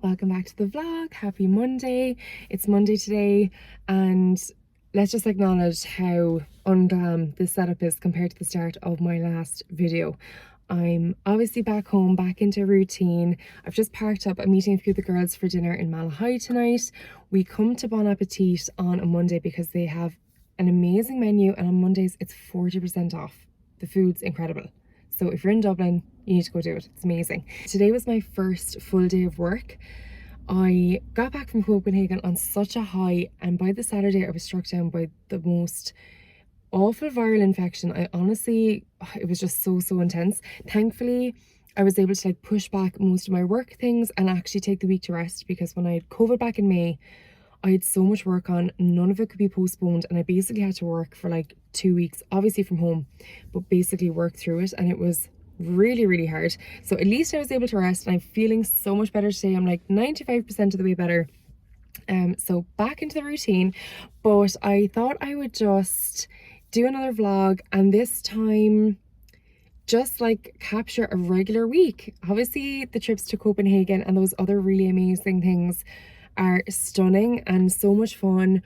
Welcome back to the vlog. Happy Monday. It's Monday today, and let's just acknowledge how unglam this setup is compared to the start of my last video. I'm obviously back home, back into routine. I've just parked up. I'm meeting a few of the girls for dinner in Malahide tonight. We come to Bon Appetit on a Monday because they have an amazing menu, and on Mondays it's 40% off. The food's incredible. So if you're in Dublin, you need to go do it. It's amazing. Today was my first full day of work. I got back from Copenhagen on such a high, and by the Saturday I was struck down by the most awful viral infection. It was just so intense. Thankfully, I was able to push back most of my work things and actually take the week to rest, because when I had COVID back in May, I had so much work on, none of it could be postponed, and I basically had to work for 2 weeks, obviously from home, but basically work through it, and it was really hard. So at least I was able to rest, and I'm feeling so much better today. I'm 95% of the way better. So back into the routine, but I thought I would just do another vlog, and this time just capture a regular week. Obviously the trips to Copenhagen and those other really amazing things are stunning and so much fun,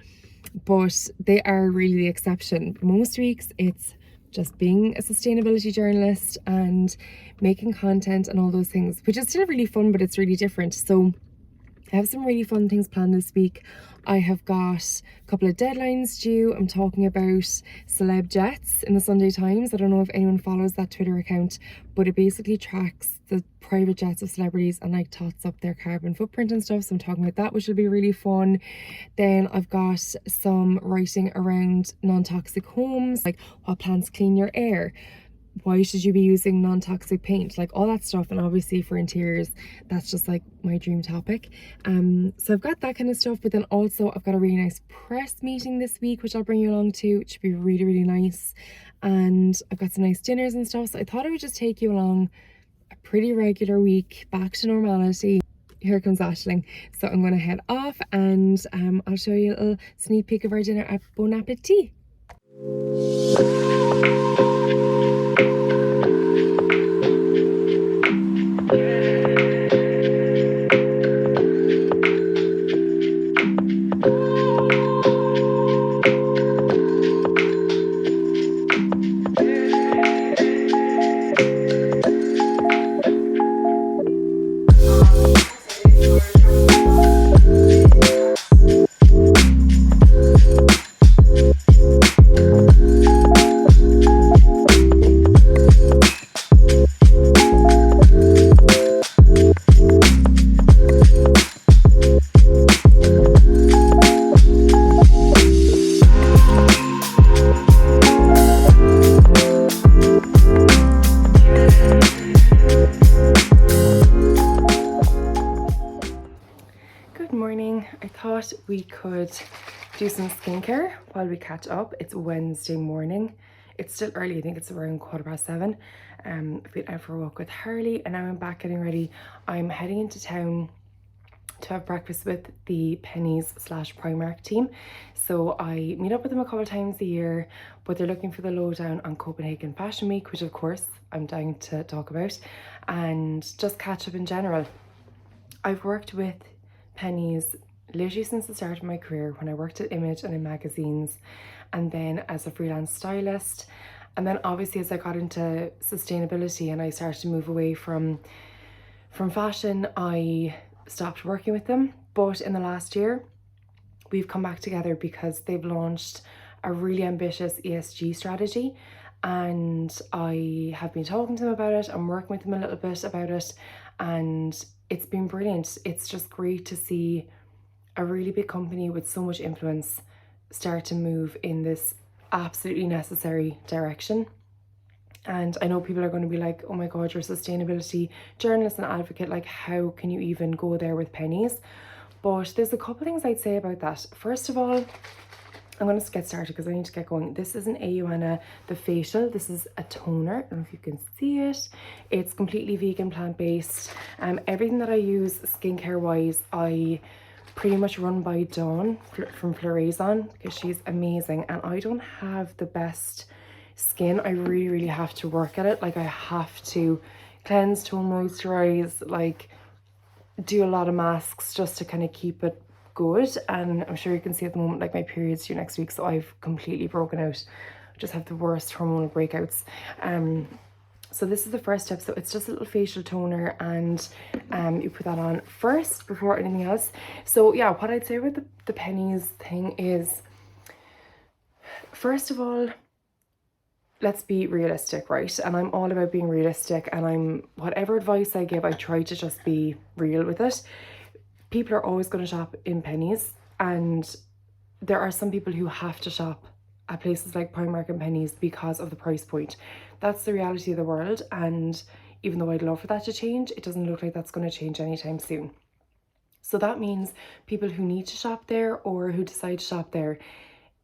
but they are really the exception. Most weeks it's just being a sustainability journalist and making content and all those things, which is still really fun, but it's really different. So I have some really fun things planned this week. I have got a couple of deadlines due. I'm talking about celeb jets in the Sunday Times. I don't know if anyone follows that Twitter account, but it basically tracks the private jets of celebrities and tots up their carbon footprint and stuff. So I'm talking about that, which will be really fun. Then I've got some writing around non-toxic homes, what plants clean your air, why should you be using non-toxic paint, all that stuff. And obviously for interiors, that's just my dream topic. So I've got that kind of stuff, but then also I've got a really nice press meeting this week, which I'll bring you along to. It should be really nice, and I've got some nice dinners and stuff. So I thought I would just take you along a pretty regular week back to normality. Here comes Aisling. So I'm going to head off, and I'll show you a little sneak peek of our dinner at Bon Appetit. I thought we could do some skincare while we catch up. It's Wednesday morning. It's still early. I think it's around 7:15. I've been out for a walk with Harley, and now I'm back getting ready. I'm heading into town to have breakfast with the Pennies / Primark team. So I meet up with them a couple of times a year, but they're looking for the lowdown on Copenhagen Fashion Week, which of course I'm dying to talk about, and just catch up in general. I've worked with Pennies literally since the start of my career, when I worked at Image and in magazines, and then as a freelance stylist. And then obviously as I got into sustainability and I started to move away from fashion, I stopped working with them. But in the last year, we've come back together because they've launched a really ambitious ESG strategy, and I have been talking to them about it. I'm working with them a little bit about it, and it's been brilliant. It's just great to see a really big company with so much influence start to move in this absolutely necessary direction. And I know people are going to be like, oh my god, you're a sustainability journalist and advocate, how can you even go there with Pennies? But there's a couple things I'd say about that. First of all, I'm going to get started because I need to get going. This is an Ayuana, the facial. This is a toner. I don't know if you can see it. It's completely vegan, plant-based. Everything that I use skincare wise, I pretty much run by Dawn from Floraison, because she's amazing, and I don't have the best skin. I really have to work at it. I have to cleanse, tone, moisturize. do a lot of masks just to kind of keep it good. And I'm sure you can see at the moment, like my period's due next week, so I've completely broken out. I just have the worst hormonal breakouts. So this is the first step. So it's just a little facial toner, and you put that on first before anything else. So yeah, what I'd say about the pennies thing is, first of all, let's be realistic, right? And I'm all about being realistic, and whatever advice I give, I try to just be real with it. People are always going to shop in pennies, and there are some people who have to shop at places like Primark and Pennies because of the price point. That's the reality of the world, and even though I'd love for that to change, it doesn't look like that's going to change anytime soon. So that means people who need to shop there or who decide to shop there,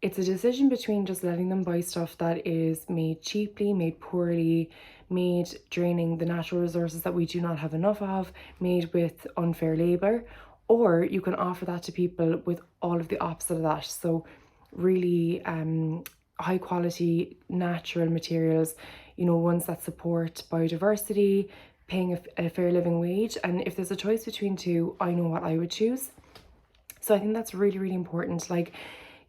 it's a decision between just letting them buy stuff that is made cheaply, made poorly, made draining the natural resources that we do not have enough of, made with unfair labour, or you can offer that to people with all of the opposite of that. So really high quality natural materials, you know, ones that support biodiversity, paying a fair living wage. And if there's a choice between two, I know what I would choose. So I think that's really, really important. Like,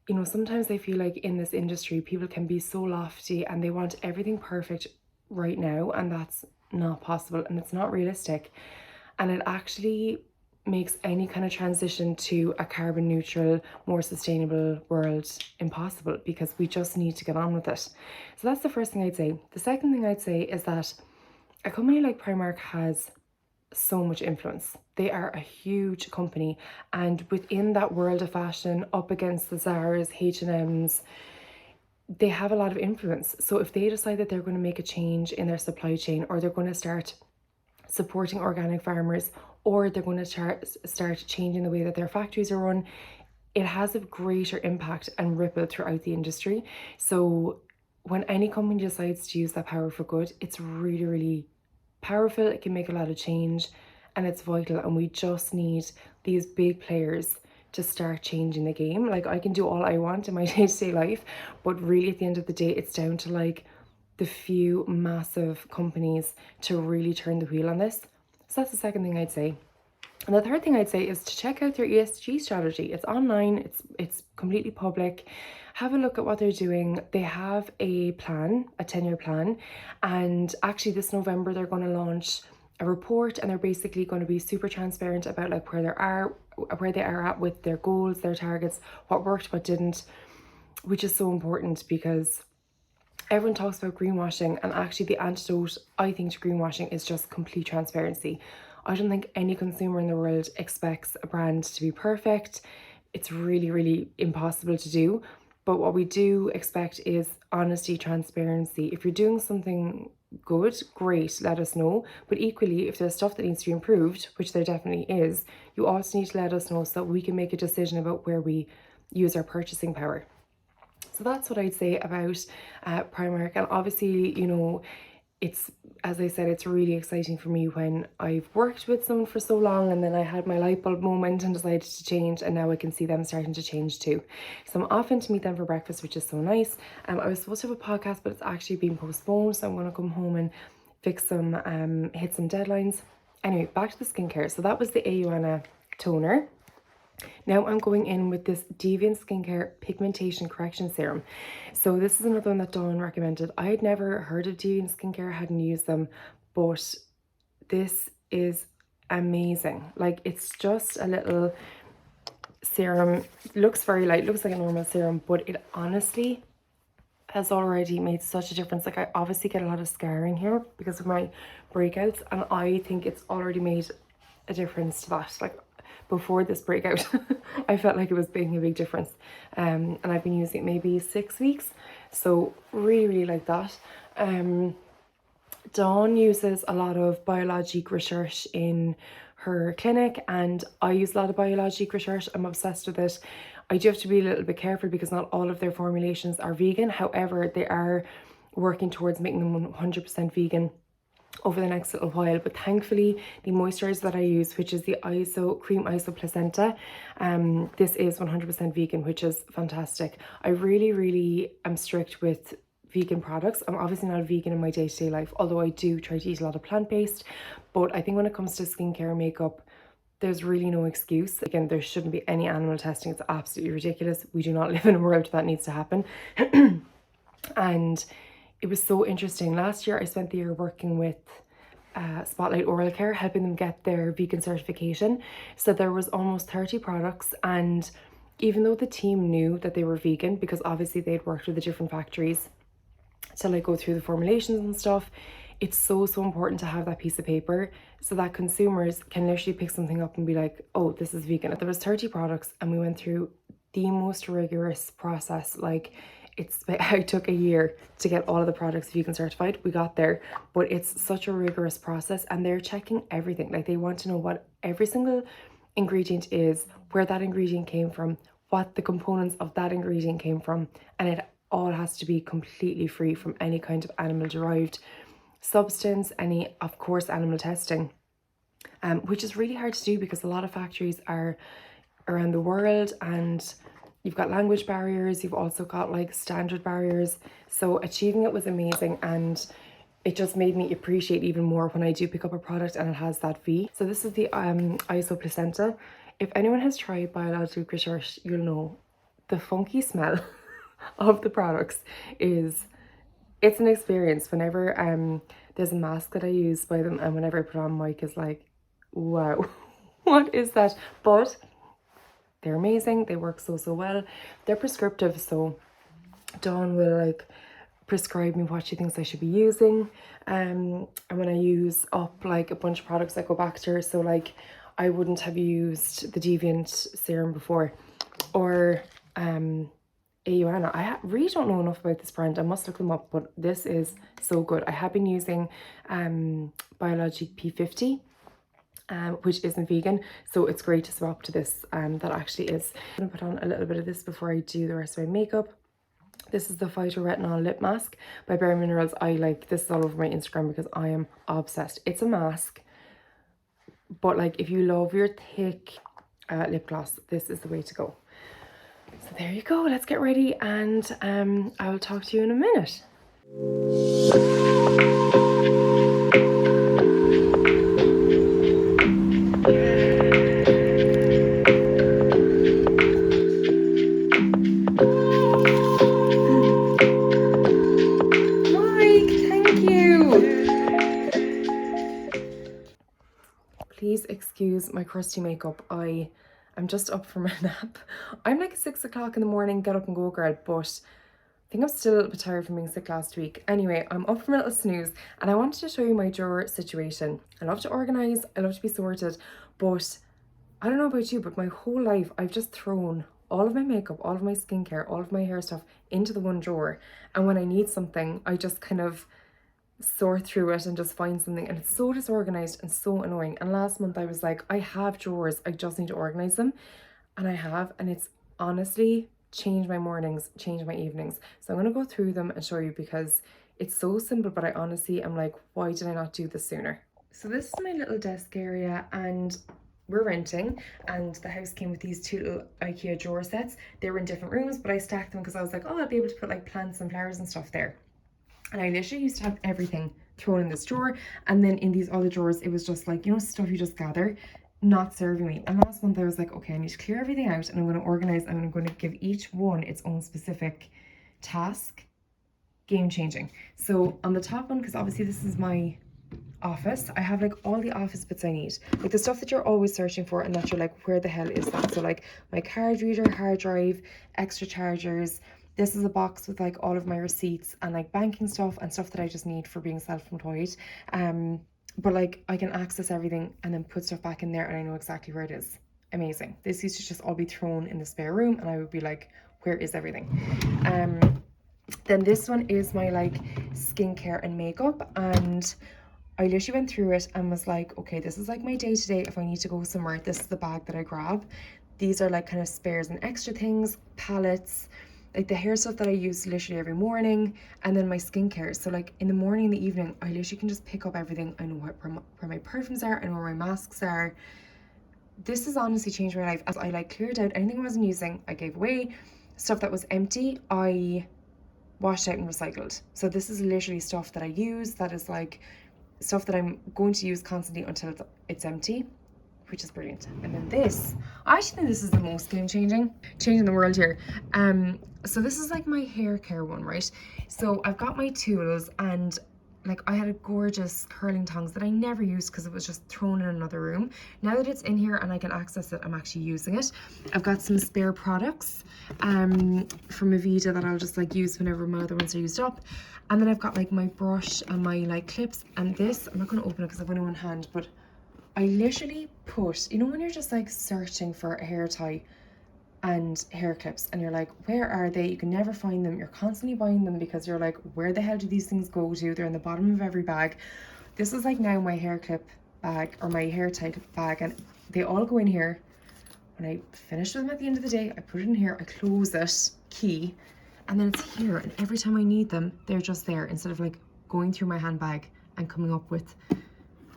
you know, sometimes I feel like in this industry, people can be so lofty and they want everything perfect right now, and that's not possible and it's not realistic. And it actually makes any kind of transition to a carbon neutral, more sustainable world impossible, because we just need to get on with it. So that's the first thing I'd say. The second thing I'd say is that a company like Primark has so much influence. They are a huge company, and within that world of fashion, up against the Zara's, H&M's, they have a lot of influence. So if they decide that they're going to make a change in their supply chain, or they're going to start supporting organic farmers, or they're going to start changing the way that their factories are run, it has a greater impact and ripple throughout the industry. So when any company decides to use that power for good, it's really, really powerful. It can make a lot of change, and it's vital. And we just need these big players to start changing the game. Like, I can do all I want in my day-to-day life, but really at the end of the day, it's down to like the few massive companies to really turn the wheel on this. So that's the second thing I'd say. And the third thing I'd say is to check out their ESG strategy. It's online, it's completely public. Have a look at what they're doing. They have a plan, a 10-year plan. And actually this November, they're going to launch a report, and they're basically going to be super transparent about like where they are at with their goals, their targets, what worked, what didn't, which is so important, because everyone talks about greenwashing, and actually the antidote, I think, to greenwashing is just complete transparency. I don't think any consumer in the world expects a brand to be perfect. It's really, really impossible to do. But what we do expect is honesty, transparency. If you're doing something good, great, let us know. But equally, if there's stuff that needs to be improved, which there definitely is, you also need to let us know so that we can make a decision about where we use our purchasing power. So that's what I'd say about Primark. And obviously, you know, it's, as I said, it's really exciting for me when I've worked with someone for so long, and then I had my light bulb moment and decided to change, and now I can see them starting to change too. So I'm off in to meet them for breakfast, which is so nice. I was supposed to have a podcast, but it's actually been postponed, so I'm going to come home and fix some, hit some deadlines. Anyway, back to the skincare. So that was the Aoana toner. Now I'm going in with this Deviant Skincare Pigmentation Correction Serum. So this is another one that Dawn recommended. I had never heard of Deviant Skincare, hadn't used them, but this is amazing. Like, it's just a little serum. It looks very light, looks like a normal serum, but it honestly has already made such a difference. Like, I obviously get a lot of scarring here because of my breakouts, and I think it's already made a difference to that. Like, before this breakout, I felt like it was making a big difference. And I've been using it maybe 6 weeks. So really, really like that. Dawn uses a lot of biologic research in her clinic, and I use a lot of biologic research. I'm obsessed with it. I do have to be a little bit careful because not all of their formulations are vegan. However, they are working towards making them 100% vegan over the next little while. But thankfully, the moisturizer that I use, which is the Cream Iso Placenta, this is 100% vegan, which is fantastic. I really, really am strict with vegan products. I'm obviously not a vegan in my day-to-day life, although I do try to eat a lot of plant-based. But I think when it comes to skincare and makeup, there's really no excuse. Again, there shouldn't be any animal testing. It's absolutely ridiculous. We do not live in a world that needs to happen. And it was so interesting. Last year, I spent the year working with Spotlight Oral Care, helping them get their vegan certification. So there was almost 30 products, and even though the team knew that they were vegan, because obviously they'd worked with the different factories to like go through the formulations and stuff, it's so important to have that piece of paper so that consumers can literally pick something up and be like, oh, this is vegan. There was 30 products and we went through the most rigorous process. Like, I took a year to get all of the products vegan certified. We got there, but it's such a rigorous process, and they're checking everything. Like, they want to know what every single ingredient is, where that ingredient came from, what the components of that ingredient came from, and it all has to be completely free from any kind of animal derived substance, any, of course, animal testing, which is really hard to do because a lot of factories are around the world, and you've got language barriers, you've also got like standard barriers. So achieving it was amazing, and it just made me appreciate even more when I do pick up a product and it has that V. So this is the ISO placenta. If anyone has tried biological research, you'll know the funky smell of the products it's an experience. Whenever there's a mask that I use by them, and whenever I put on, Mike is like, wow, what is that? But they're amazing. They work so well. They're prescriptive, so Dawn will like prescribe me what she thinks I should be using. And when I use up like a bunch of products, I go back to her. So like, I wouldn't have used the Deviant serum before, or AUANA. I really don't know enough about this brand. I must look them up, but this is so good. I have been using Biologic P50, which isn't vegan, so it's great to swap to this that actually is. I'm gonna put on a little bit of this before I do the rest of my makeup. This is the Phytoretinol Lip Mask by Bare Minerals. I like this is all over my Instagram because I am obsessed. It's a mask, but like if you love your thick lip gloss, this is the way to go. So there you go, let's get ready, and I will talk to you in a minute. Please excuse my crusty makeup. I'm just up from a nap. I'm like 6 o'clock in the morning, get up and go girl, but I think I'm still a little bit tired from being sick last week. Anyway, I'm up from a little snooze, and I wanted to show you my drawer situation. I love to organise, I love to be sorted, but I don't know about you, but my whole life I've just thrown all of my makeup, all of my skincare, all of my hair stuff into the one drawer, and when I need something, I just kind of sort through it and just find something, and it's so disorganized and so annoying. And last month I was like, I have drawers, I just need to organize them, and I have, and it's honestly changed my mornings, changed my evenings. So I'm going to go through them and show you because it's so simple, but I honestly am like, why did I not do this sooner? So this is my little desk area, and we're renting, and the house came with these two little IKEA drawer sets. They were in different rooms, but I stacked them because I was like, oh, I'll be able to put like plants and flowers and stuff there. And I literally used to have everything thrown in this drawer, and then in these other drawers it was just like, you know, stuff you just gather, not serving me. And last month I was like, okay, I need to clear everything out, and I'm going to organize, and I'm going to give each one its own specific task. Game changing. So on the top one, because obviously this is my office, I have like all the office bits I need, like the stuff that you're always searching for and that you're like, where the hell is that? So like my card reader, hard drive, extra chargers. This is a box with like all of my receipts and like banking stuff and stuff that I just need for being self-employed. But like I can access everything and then put stuff back in there, and I know exactly where it is. Amazing. This used to just all be thrown in the spare room, and I would be like, where is everything? Then this one is my like skincare and makeup, and I literally went through it and was like, okay, this is like my day-to-day. If I need to go somewhere, this is the bag that I grab. These are like kind of spares and extra things, palettes, like the hair stuff that I use literally every morning, and then my skincare. So like in the morning and the evening, I literally can just pick up everything. I know where my perfumes are, I know where my masks are. This has honestly changed my life, as I like cleared out anything I wasn't using, I gave away. Stuff that was empty, I washed out and recycled. So this is literally stuff that I use, that is like stuff that I'm going to use constantly until it's empty, which is brilliant. And then this, I actually think this is the most changing in the world here. So this is like my hair care one, right? So I've got my tools, and like I had a gorgeous curling tongs that I never used because it was just thrown in another room. Now that it's in here and I can access it, I'm actually using it. I've got some spare products from AVEDA that I'll just like use whenever my other ones are used up. And then I've got like my brush and my like clips, and this, I'm not going to open it because I've only one hand, but I literally put, you know when you're just like searching for a hair tie and hair clips and you're like, where are they? You can never find them. You're constantly buying them because you're like, where the hell do these things go to? They're in the bottom of every bag. This is like now my hair clip bag, or my hair tie bag, and they all go in here. When I finish with them at the end of the day, I put it in here, I close it, key, and then it's here, and every time I need them, they're just there instead of like going through my handbag and coming up with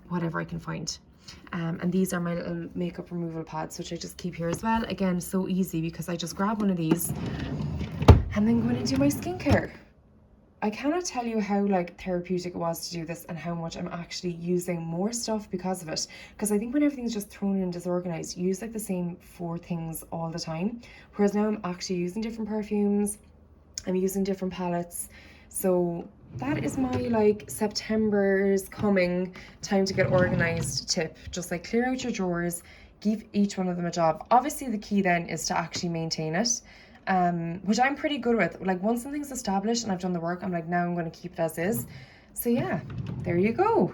whatever I can find. And these are my little makeup removal pads, which I just keep here as well. Again, so easy because I just grab one of these and then go in and do my skincare. I cannot tell you how like therapeutic it was to do this and how much I'm actually using more stuff because of it. Because I think when everything's just thrown in and disorganized, you use like the same 4 things all the time. Whereas now I'm actually using different perfumes, I'm using different palettes. So that is my like September's coming time to get organized tip. Just like clear out your drawers, give each one of them a job. Obviously the key then is to actually maintain it, which I'm pretty good with. Like once something's established and I've done the work, I'm like, now I'm going to keep it as is. So yeah, there you go.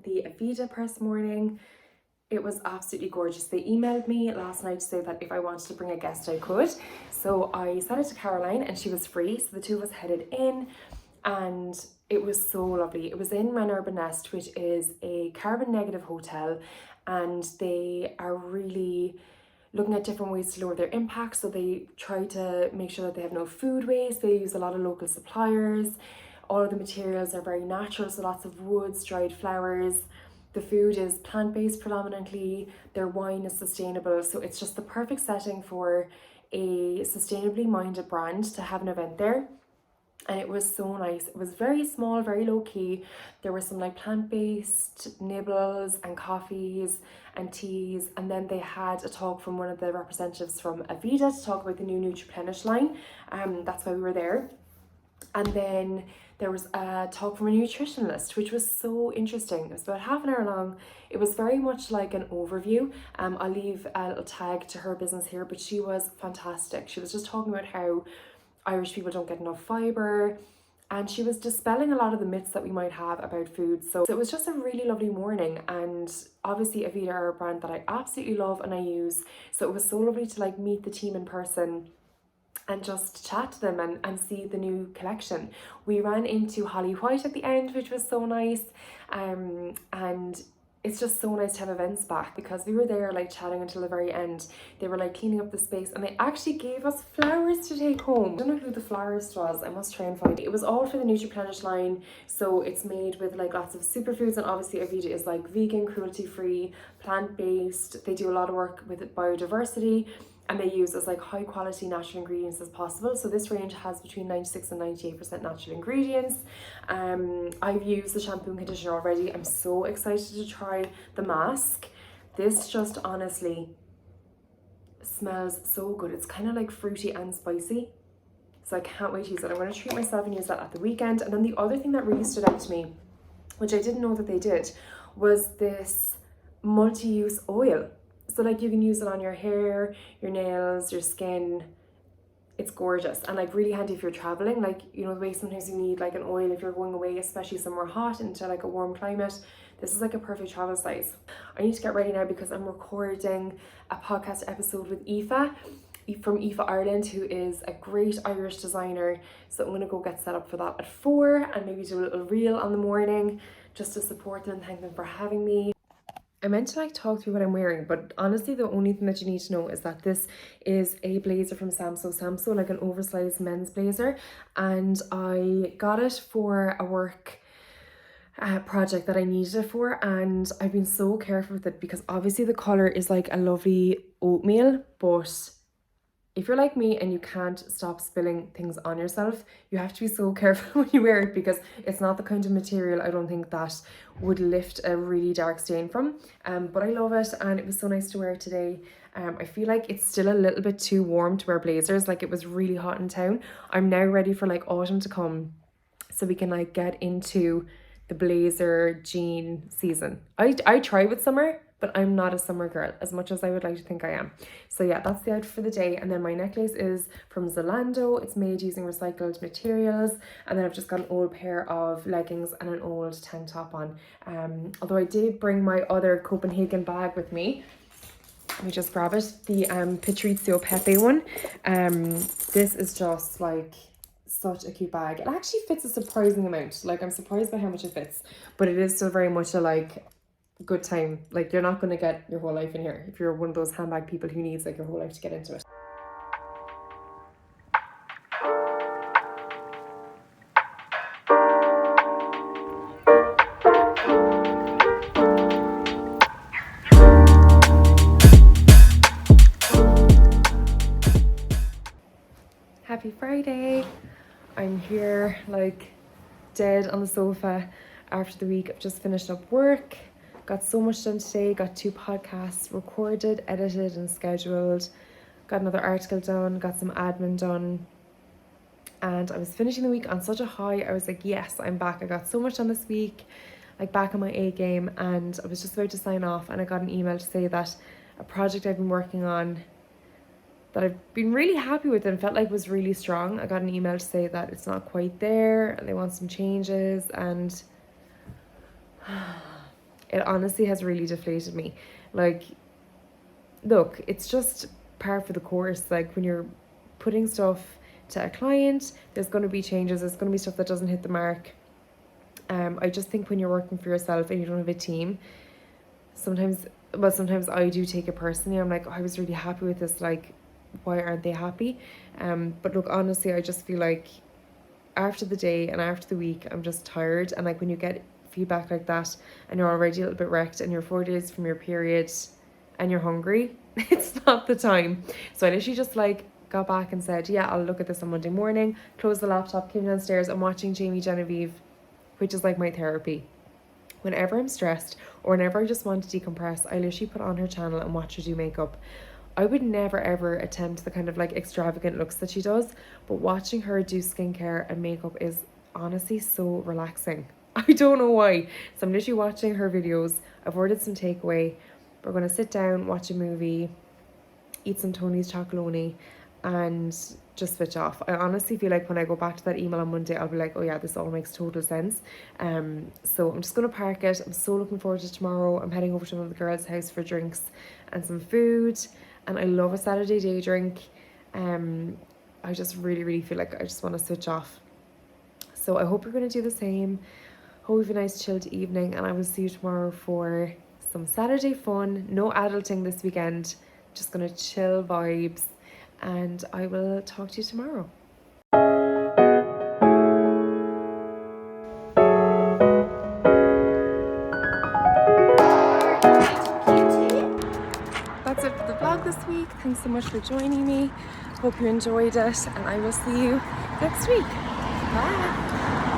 The AVEDA press morning. It was absolutely gorgeous. They emailed me last night to say that if I wanted to bring a guest I could, so I sent it to Caroline and she was free, so the two of us headed in and it was so lovely. It was in an Urban Nest, which is a carbon negative hotel, and they are really looking at different ways to lower their impact. So they try to make sure that they have no food waste. They use a lot of local suppliers. All of the materials are very natural, so lots of woods, dried flowers. The food is plant-based predominantly. Their wine is sustainable, so it's just the perfect setting for a sustainably minded brand to have an event there. And it was so nice. It was very small, very low-key. There were some like plant-based nibbles and coffees and teas, and then they had a talk from one of the representatives from AVEDA to talk about the new Nutriplenish line. That's why we were there. And then there was a talk from a nutritionist, which was so interesting. It was about half an hour long. It was very much like an overview. I'll leave a little tag to her business here, but she was fantastic. She was just talking about how Irish people don't get enough fibre, and she was dispelling a lot of the myths that we might have about food. So it was just a really lovely morning, and obviously AVEDA are a brand that I absolutely love and I use. So it was so lovely to like meet the team in person and just chat to them and see the new collection. We ran into Holly White at the end, which was so nice. And it's just so nice to have events back, because we were there like chatting until the very end. They were like cleaning up the space, and they actually gave us flowers to take home. I don't know who the florist was. I must try and find it. It was all for the Nutriplenish line. So it's made with like lots of superfoods, and obviously AVEDA is like vegan, cruelty-free, plant-based. They do a lot of work with biodiversity, and they use as like high quality natural ingredients as possible. So this range has between 96 and 98% natural ingredients. I've used the shampoo and conditioner already. I'm so excited to try the mask. This just honestly smells so good. It's kind of like fruity and spicy. So I can't wait to use it. I'm going to treat myself and use that at the weekend. And then the other thing that really stood out to me, which I didn't know that they did, was this multi-use oil. So like you can use it on your hair, your nails, your skin. It's gorgeous and like really handy if you're traveling. Like, you know, the way sometimes you need like an oil if you're going away, especially somewhere hot into like a warm climate. This is like a perfect travel size. I need to get ready now because I'm recording a podcast episode with Aoife. from Aoife Ireland, who is a great Irish designer. So I'm gonna go get set up for that at 4 and maybe do a little reel on the morning just to support them and thank them for having me. I meant to like talk through what I'm wearing, but honestly the only thing that you need to know is that this is a blazer from Samso, like an oversized men's blazer, and I got it for a work project that I needed it for, and I've been so careful with it because obviously the colour is like a lovely oatmeal, but if you're like me and you can't stop spilling things on yourself, you have to be so careful when you wear it because it's not the kind of material I don't think that would lift a really dark stain from. But I love it and it was so nice to wear today. I feel like it's still a little bit too warm to wear blazers, like it was really hot in town. I'm now ready for like autumn to come so we can like get into the blazer jean season. I try with summer, but I'm not a summer girl as much as I would like to think I am. So yeah, that's the outfit for the day. And then my necklace is from Zalando. It's made using recycled materials. And then I've just got an old pair of leggings and an old tank top on. Although I did bring my other Copenhagen bag with me. Let me just grab it. The Patrizio Pepe one. This is just like such a cute bag. It actually fits a surprising amount. Like I'm surprised by how much it fits, but it is still very much a like good time. Like you're not going to get your whole life in here if you're one of those handbag people who needs like your whole life to get into it. Happy Friday. I'm here like dead on the sofa after the week. I've just finished up work. Got so much done today, got 2 podcasts recorded, edited and scheduled, got another article done, got some admin done, and I was finishing the week on such a high. I was like, yes, I'm back. I got so much done this week, like back on my A game, and I was just about to sign off and I got an email to say that a project I've been working on that I've been really happy with and felt like was really strong, I got an email to say that it's not quite there and they want some changes, and it honestly has really deflated me. Like, look, it's just par for the course. Like when you're putting stuff to a client, there's going to be changes, there's going to be stuff that doesn't hit the mark. I just think when you're working for yourself and you don't have a team, sometimes I do take it personally. I'm like, oh, I was really happy with this, like why aren't they happy? But look, honestly, I just feel like after the day and after the week, I'm just tired. And like when you get feedback like that and you're already a little bit wrecked and you're 4 days from your period and you're hungry, it's not the time. So I literally just like got back and said, yeah, I'll look at this on Monday morning, closed the laptop, came downstairs. I'm watching Jamie Genevieve, which is like my therapy. Whenever I'm stressed or whenever I just want to decompress, I literally put on her channel and watch her do makeup. I would never ever attempt the kind of like extravagant looks that she does, but watching her do skincare and makeup is honestly so relaxing. I don't know why. So I'm literally watching her videos. I've ordered some takeaway. We're going to sit down, watch a movie, eat some Tony's chocolonely, and just switch off. I honestly feel like when I go back to that email on Monday, I'll be like, oh yeah, this all makes total sense. So I'm just going to park it. I'm so looking forward to tomorrow. I'm heading over to one of the girls' house for drinks and some food. And I love a Saturday day drink. I just really feel like I just want to switch off. So I hope you're going to do the same. Hope you have a nice chilled evening, and I will see you tomorrow for some Saturday fun. No adulting this weekend, just gonna chill vibes, and I will talk to you tomorrow. That's it for the vlog this week. Thanks so much for joining me. Hope you enjoyed it, and I will see you next week. Bye.